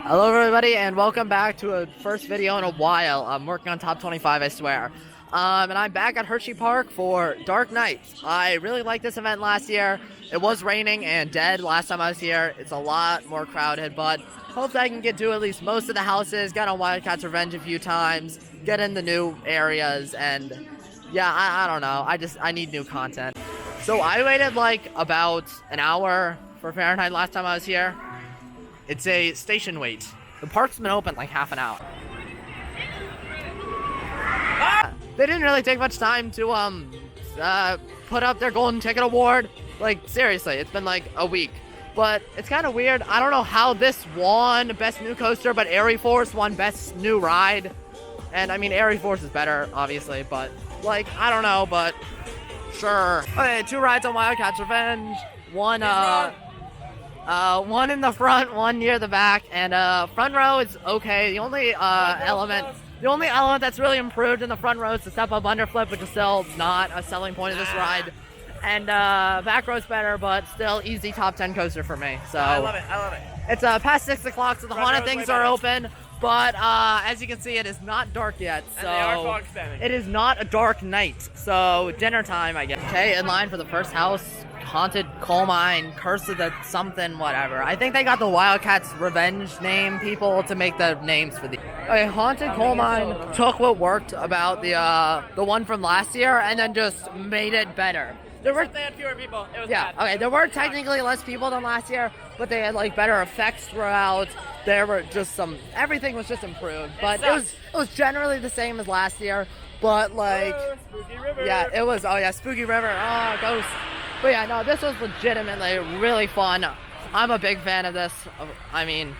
Hello everybody and welcome back to a first video in a while. I'm working on top 25, I swear. And I'm back at Hersheypark for Dark Nights. I really liked this event last year. It was raining and dead last time I was here. It's a lot more crowded, but hopefully I can get to at least most of the houses, get on Wildcats Revenge a few times, get in the new areas, and yeah, I don't know. I need new content. So I waited like about an hour for Fahrenheit last time I was here. It's a station wait. The park's been open like half an hour. They didn't really take much time to put up their golden ticket award. Like seriously, it's been like a week. But it's kind of weird. I don't know how this won Best New Coaster, but Airy Force won Best New Ride. And I mean, Airy Force is better, obviously, but like, I don't know, but sure. Okay, 2 rides on Wildcats Revenge. One in the front, one near the back, and front row is okay. The only element that's really improved in the front row is the step-up underflip, which is still not a selling point of this ride. And back row's better, but still easy top 10 coaster for me. So I love it. It's past 6 o'clock, so the haunted things are open. But as you can see, it is not dark yet, so and they are fog spamming. It is not a dark night. So dinner time, I guess. Okay, in line for the first house. Haunted Coal Mine, Curse of the something, whatever. I think they got the Wildcats Revenge name people to make the names for the. Okay, Haunted Coal Mine took what worked about the one from last year and then just made it better. They had fewer people. It was yeah, bad. okay, there were technically less people than last year, but they had like better effects throughout. There were just everything was just improved, but it was generally the same as last year. But like, Spooky River. yeah, it was. Oh yeah, Spooky River. Oh, Ghost. But yeah, no, this was legitimately really fun. I'm a big fan of this. I mean,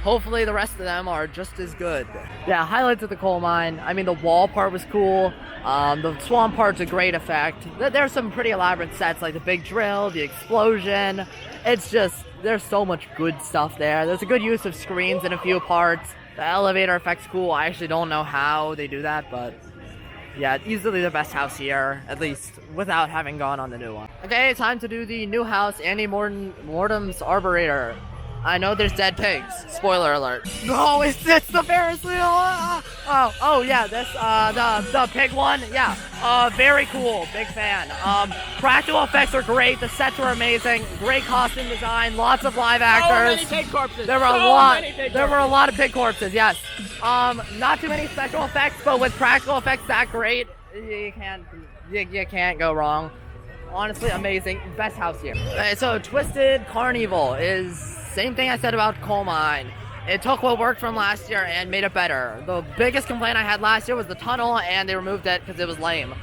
hopefully the rest of them are just as good. Yeah, highlights of the coal mine. I mean, the wall part was cool. The swamp part's a great effect. There's some pretty elaborate sets like the big drill, the explosion. It's just, there's so much good stuff there. There's a good use of screens in a few parts. The elevator effect's cool. I actually don't know how they do that, but yeah, easily the best house here, at least without having gone on the new one. Okay, time to do the new house, Andy Mortem's Arburator. I know there's dead pigs. Spoiler alert. No, it's the Ferris wheel. Oh yeah, this the pig one. Yeah, very cool. Big fan. Practical effects are great. The sets were amazing. Great costume design. Lots of live actors. So many pig corpses. There were a lot of pig corpses. Yes. Not too many special effects, but with practical effects that great, you can't go wrong. Honestly, amazing. Best house here. Okay, so Twisted Carnival is same thing I said about Coal Mine. It took what worked from last year and made it better. The biggest complaint I had last year was the tunnel, and they removed it because it was lame.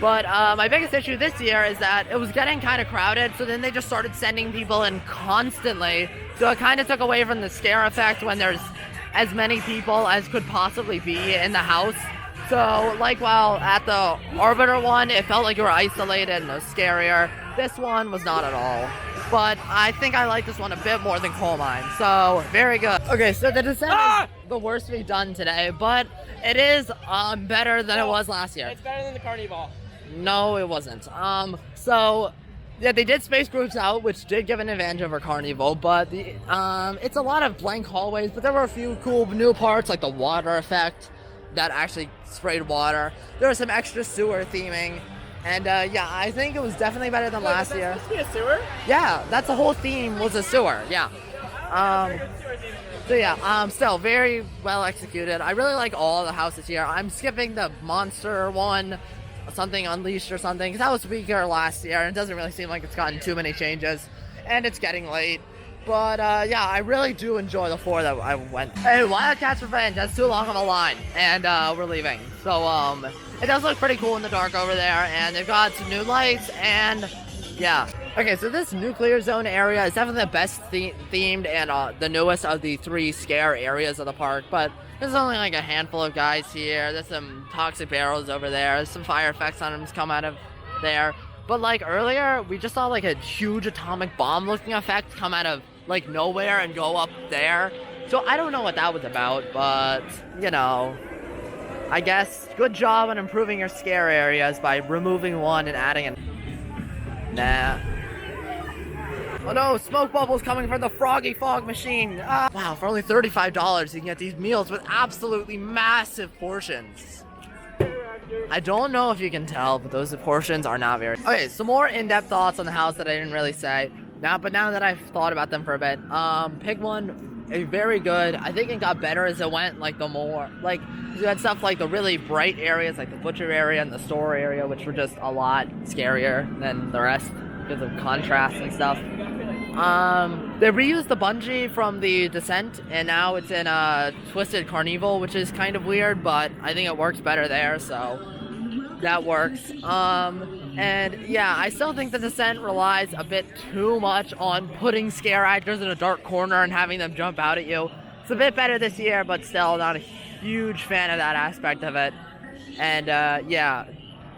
But my biggest issue this year is that it was getting kind of crowded, so then they just started sending people in constantly. So it kind of took away from the scare effect when there's as many people as could possibly be in the house. So, like, while at the Arbiter one, it felt like you were isolated and it was scarier. This one was not at all. But I think I like this one a bit more than Coal Mine. So, very good. Okay, so the descent is the worst we've done today, but it is better than it was last year. It's better than the Carnival. No, it wasn't. So yeah, they did space groups out, which did give an advantage over Carnival, but it's a lot of blank hallways, but there were a few cool new parts, like the water effect that actually sprayed water. There was some extra sewer theming, and yeah, I think it was definitely better than last year. Was this supposed to be a sewer? Yeah, that's the whole theme was a sewer, yeah. So yeah, still very well executed. I really like all the houses here. I'm skipping the monster one, something Unleashed or something, because that was weaker last year, and it doesn't really seem like it's gotten too many changes, and it's getting late. But yeah, I really do enjoy the 4 that I went. Hey, Wildcats Revenge, that's too long of a line, and we're leaving. So it does look pretty cool in the dark over there, and they've got some new lights, and yeah. Okay, so this nuclear zone area is definitely the best themed and the newest of the 3 scare areas of the park, but there's only like a handful of guys here. There's some toxic barrels over there. There's some fire effects on them come out of there. But like earlier, we just saw like a huge atomic bomb looking effect come out of like nowhere and go up there. So I don't know what that was about, but you know, I guess good job on improving your scare areas by removing one and adding an. Nah. Oh no, smoke bubbles coming from the Froggy Fog machine. Ah. Wow, for only $35, you can get these meals with absolutely massive portions. I don't know if you can tell, but those portions are not very... Okay, some more in-depth thoughts on the house that I didn't really say. But now that I've thought about them for a bit, Pig 1, a very good. I think it got better as it went, like the more, like, you had stuff like the really bright areas, like the butcher area and the store area, which were just a lot scarier than the rest because of contrast and stuff. They reused the bungee from the Descent, and now it's in Twisted Carnival, which is kind of weird, but I think it works better there, so that works. And yeah, I still think the Descent relies a bit too much on putting scare actors in a dark corner and having them jump out at you. It's a bit better this year, but still not a huge fan of that aspect of it. And yeah,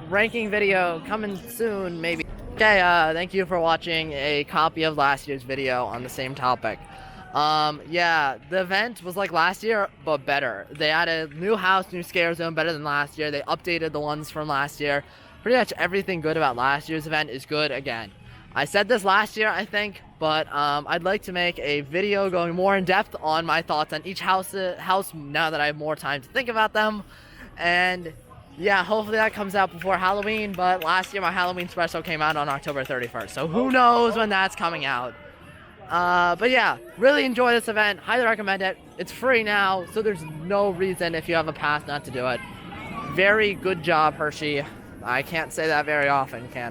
ranking video coming soon, maybe. Okay, thank you for watching a copy of last year's video on the same topic. Yeah, the event was like last year, but better. They added new house, new scare zone, better than last year. They updated the ones from last year. Pretty much everything good about last year's event is good again. I said this last year, I think, but I'd like to make a video going more in depth on my thoughts on each house now that I have more time to think about them. And yeah, hopefully that comes out before Halloween, but last year my Halloween special came out on October 31st, so who knows when that's coming out. But yeah, really enjoy this event, highly recommend it. It's free now, so there's no reason if you have a pass not to do it. Very good job, Hershey. I can't say that very often, can I?